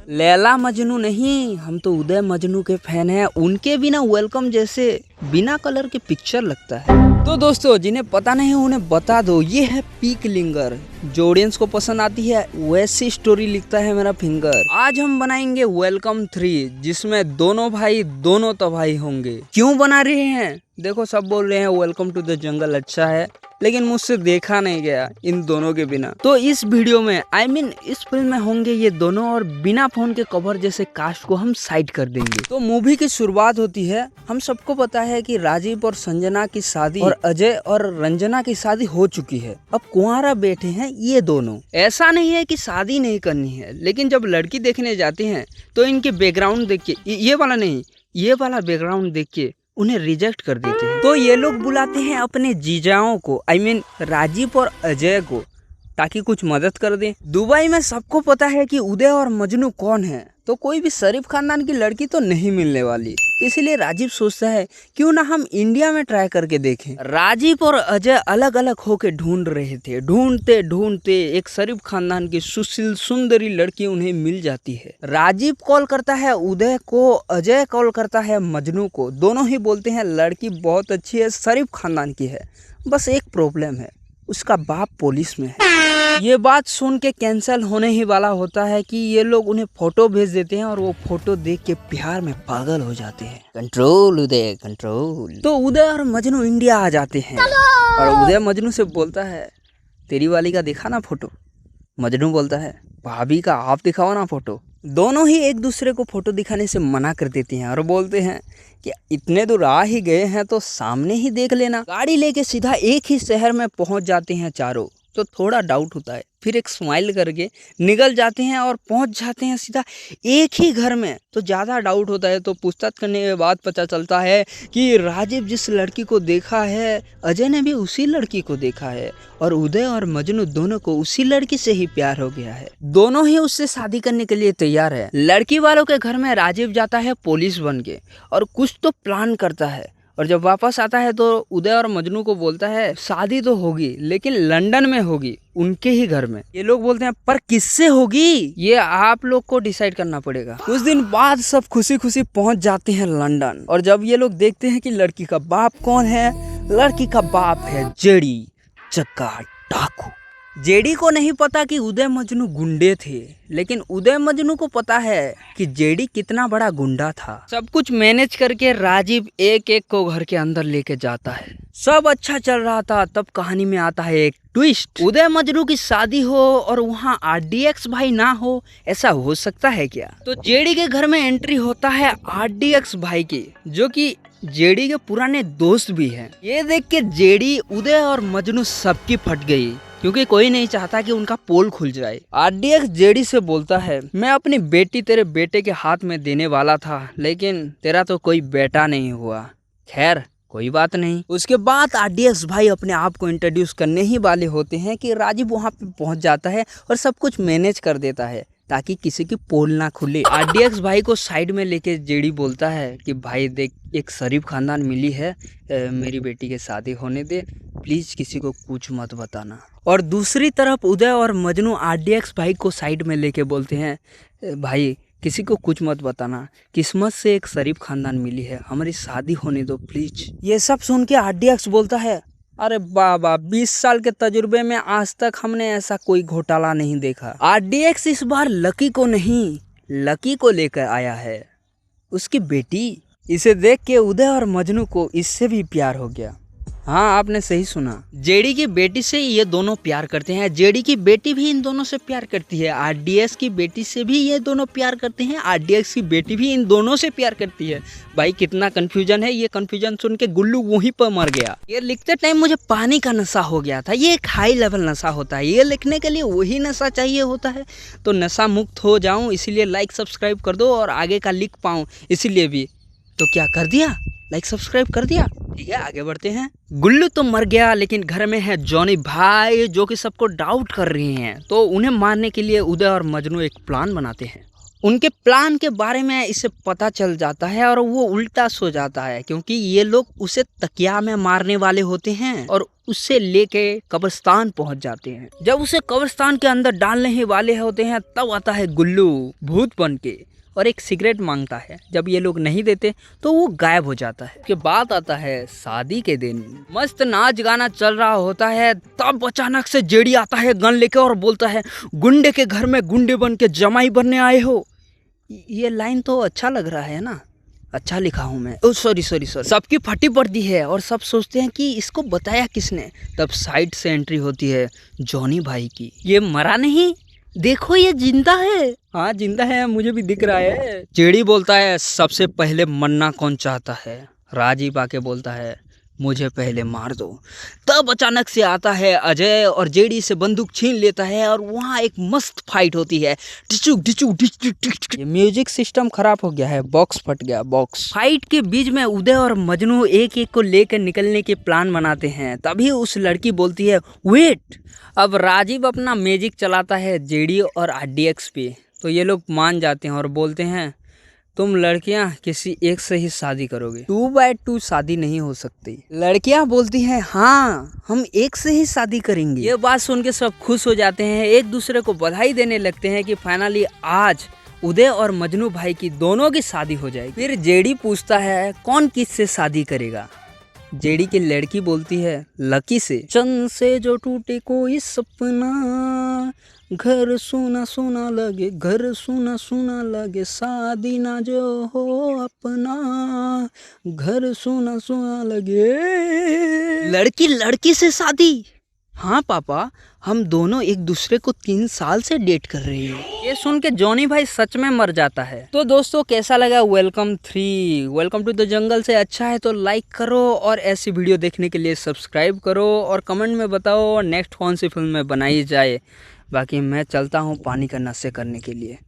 लैला मजनू नहीं, हम तो उदय मजनू के फैन हैं। उनके बिना वेलकम जैसे बिना कलर के पिक्चर लगता है। तो दोस्तों जिन्हें पता नहीं उन्हें बता दो, ये है पीक लिंगर। जो ऑडियंस को पसंद आती है वैसी स्टोरी लिखता है मेरा फिंगर। आज हम बनाएंगे वेलकम 3, जिसमें दोनों भाई दोनों तबाही होंगे। क्यों बना रहे हैं? देखो सब बोल रहे हैं वेलकम टू द जंगल अच्छा है, लेकिन मुझसे देखा नहीं गया इन दोनों के बिना। तो इस वीडियो में इस फिल्म में होंगे ये दोनों, और बिना फोन के कवर जैसे कास्ट को हम साइड कर देंगे। तो मूवी की शुरुआत होती है। हम सबको पता है कि राजीव और संजना की शादी और अजय और रंजना की शादी हो चुकी है। अब कुंवारा बैठे हैं ये दोनों। ऐसा नहीं है कि शादी नहीं करनी है, लेकिन जब लड़की देखने जाते हैं तो इनके बैकग्राउंड देख के, ये वाला बैकग्राउंड देख के उन्हें रिजेक्ट कर देते हैं। तो ये लोग बुलाते हैं अपने जीजाओं को, राजीव और अजय को, ताकि कुछ मदद कर दें। दुबई में सबको पता है कि उदय और मजनू कौन है, तो कोई भी शरीफ खानदान की लड़की तो नहीं मिलने वाली। इसलिए राजीव सोचता है क्यों ना हम इंडिया में ट्राई करके देखें। राजीव और अजय अलग अलग होके ढूंढ रहे थे। ढूंढते ढूंढते एक शरीफ खानदान की सुशील सुंदरी लड़की उन्हें मिल जाती है। राजीव कॉल करता है उदय को, अजय कॉल करता है मजनू को। दोनों ही बोलते हैं लड़की बहुत अच्छी है, शरीफ खानदान की है, बस एक प्रॉब्लम है, उसका बाप पुलिस में है। ये बात सुन के कैंसिल होने ही वाला होता है कि ये लोग उन्हें फोटो भेज देते हैं, और वो फोटो देख के प्यार में पागल हो जाते हैं। कंट्रोल उदय कंट्रोल। तो उदय और मजनू इंडिया आ जाते हैं, और उदय मजनू से बोलता है तेरी वाली का दिखा ना फोटो। मजनू बोलता है भाभी का आप दिखाओ ना फोटो। दोनों ही एक दूसरे को फोटो दिखाने से मना कर देते हैं और बोलते हैं कि इतने दूर आ ही गए हैं तो सामने ही देख लेना। गाड़ी लेके सीधा एक ही शहर में पहुंच जाते हैं चारों। तो थोड़ा डाउट होता है, फिर एक स्माइल करके निकल जाते हैं और पहुंच जाते हैं सीधा एक ही घर में। तो ज़्यादा डाउट होता है, तो पूछताछ करने के बाद पता चलता है कि राजीव जिस लड़की को देखा है, अजय ने भी उसी लड़की को देखा है, और उदय और मजनू दोनों को उसी लड़की से ही प्यार हो गया है। दोनों ही उससे शादी करने के लिए तैयार है। लड़की वालों के घर में राजीव जाता है पुलिस बन के, और कुछ तो प्लान करता है। और जब वापस आता है तो उदय और मजनू को बोलता है शादी तो होगी, लेकिन लंदन में होगी, उनके ही घर में। ये लोग बोलते हैं पर किससे होगी, ये आप लोग को डिसाइड करना पड़ेगा। कुछ दिन बाद सब खुशी खुशी पहुंच जाते हैं लंदन, और जब ये लोग देखते हैं कि लड़की का बाप कौन है, लड़की का बाप है जेडी चक्का डाकू। जेडी को नहीं पता कि उदय मजनू गुंडे थे, लेकिन उदय मजनू को पता है कि जेडी कितना बड़ा गुंडा था। सब कुछ मैनेज करके राजीव एक एक को घर के अंदर लेके जाता है। सब अच्छा चल रहा था, तब कहानी में आता है एक ट्विस्ट। उदय मजनू की शादी हो और वहाँ आरडीएक्स भाई ना हो, ऐसा हो सकता है क्या? तो जेडी के घर में एंट्री होता है आरडीएक्स भाई की, जो कि जेडी के पुराने दोस्त भी हैं। ये देख के जेडी, उदय और मजनू सबकी फट गई, क्योंकि कोई नहीं चाहता कि उनका पोल खुल जाए। आरडीएक्स जेडी से बोलता है मैं अपनी बेटी तेरे बेटे के हाथ में देने वाला था, लेकिन तेरा तो कोई बेटा नहीं हुआ। खैर कोई बात नहीं। उसके बाद आरडीएक्स भाई अपने आप को इंट्रोड्यूस करने ही वाले होते हैं कि राजीव वहाँ पे पहुँच जाता है और सब कुछ मैनेज कर देता है ताकि किसी की पोल ना खुले। आरडीएक्स भाई को साइड में लेके जेडी बोलता है कि भाई देख, एक शरीफ खानदान मिली है, मेरी बेटी के शादी होने दे, प्लीज किसी को कुछ मत बताना। और दूसरी तरफ उदय और मजनू आरडीएक्स भाई को साइड में लेके बोलते हैं भाई किसी को कुछ मत बताना, किस्मत से एक शरीफ खानदान मिली है, हमारी शादी होने दो प्लीज। ये सब सुन के आरडीएक्स बोलता है अरे बाबा 20 साल के तजुर्बे में आज तक हमने ऐसा कोई घोटाला नहीं देखा। आरडीएक्स इस बार लकी को नहीं, लकी को लेकर आया है, उसकी बेटी। इसे देख के उदय और मजनू को इससे भी प्यार हो गया। हाँ आपने सही सुना, जेडी की बेटी से ये दोनों प्यार करते हैं। जेडी की बेटी भी इन दोनों से प्यार करती है। आरडीएक्स की बेटी से भी ये दोनों प्यार करते हैं। आरडीएक्स की बेटी भी इन दोनों से प्यार करती है। भाई कितना कंफ्यूजन है। ये कंफ्यूजन सुन के गुल्लू वहीं पर मर गया। ये लिखते टाइम मुझे पानी का नशा हो गया था। ये एक हाई लेवल नशा होता है, ये लिखने के लिए वही नशा चाहिए होता है। तो नशा मुक्त हो जाऊँ इसीलिए लाइक सब्सक्राइब कर दो, और आगे का लिख पाऊँ इसीलिए भी। तो क्या कर दिया, लाइक सब्सक्राइब कर दिया, ठीक है आगे बढ़ते हैं। गुल्लू तो मर गया, लेकिन घर में है जॉनी भाई जो कि सबको डाउट कर रहे हैं। तो उन्हें मारने के लिए उदय और मजनू एक प्लान बनाते हैं। उनके प्लान के बारे में इसे पता चल जाता है और वो उल्टा सो जाता है, क्योंकि ये लोग उसे तकिया में मारने वाले होते हैं और उसे लेके कब्रिस्तान पहुंच जाते हैं। जब उसे कब्रिस्तान के अंदर डालने ही वाले होते हैं तब आता है गुल्लू भूत बन के और एक सिगरेट मांगता है। जब ये लोग नहीं देते तो वो गायब हो जाता है। उसके बाद आता है शादी के दिन, मस्त नाच गाना चल रहा होता है, तब अचानक से जेडी आता है गन लेके और बोलता है गुंडे के घर में गुंडे बन के जमाई बनने आए हो। ये लाइन तो अच्छा लग रहा है ना, अच्छा लिखा हूँ मैं। ओ सॉरी। सबकी फटी पड़ती है और सब सोचते हैं कि इसको बताया किसने। तब साइड से एंट्री होती है जॉनी भाई की। ये मरा नहीं, देखो ये जिंदा है। हाँ जिंदा है, मुझे भी दिख रहा है। जेडी बोलता है सबसे पहले मरना कौन चाहता है। राजीव आके बोलता है मुझे पहले मार दो। तब अचानक से आता है अजय और जेडी से बंदूक छीन लेता है और वहाँ एक मस्त फाइट होती है। ये म्यूजिक सिस्टम खराब हो गया है, बॉक्स फट गया बॉक्स। फाइट के बीच में उदय और मजनू एक एक को लेकर निकलने के प्लान बनाते हैं। तभी उस लड़की बोलती है वेट। अब राजीव अपना मैजिक चलाता है जेडी और RDX पे, तो ये लोग मान जाते हैं और बोलते हैं तुम लड़कियां किसी एक से ही शादी करोगे, 2x2 शादी नहीं हो सकती। लड़कियां बोलती हैं हाँ हम एक से ही शादी करेंगे। ये बात सुन के सब खुश हो जाते हैं, एक दूसरे को बधाई देने लगते हैं कि फाइनली आज उदय और मजनू भाई की दोनों की शादी हो जाएगी। फिर जेडी पूछता है कौन किससे शादी करेगा। जेडी की लड़की बोलती है लकी से। चंद से जो टूटे कोई सपना, घर सुना सुना लगे, घर सुना सुना लगे, शादी ना जो हो अपना, घर सुना सुना लगे। लड़की से शादी? हाँ पापा, हम दोनों एक दूसरे को 3 साल से डेट कर रहे हैं। ये सुन के जॉनी भाई सच में मर जाता है। तो दोस्तों कैसा लगा वेलकम टू द जंगल से? अच्छा है तो लाइक करो और ऐसी वीडियो देखने के लिए सब्सक्राइब करो और कमेंट में बताओ नेक्स्ट कौन सी फिल्म में बनाई जाए। बाकी मैं चलता हूँ पानी का नशे करने के लिए।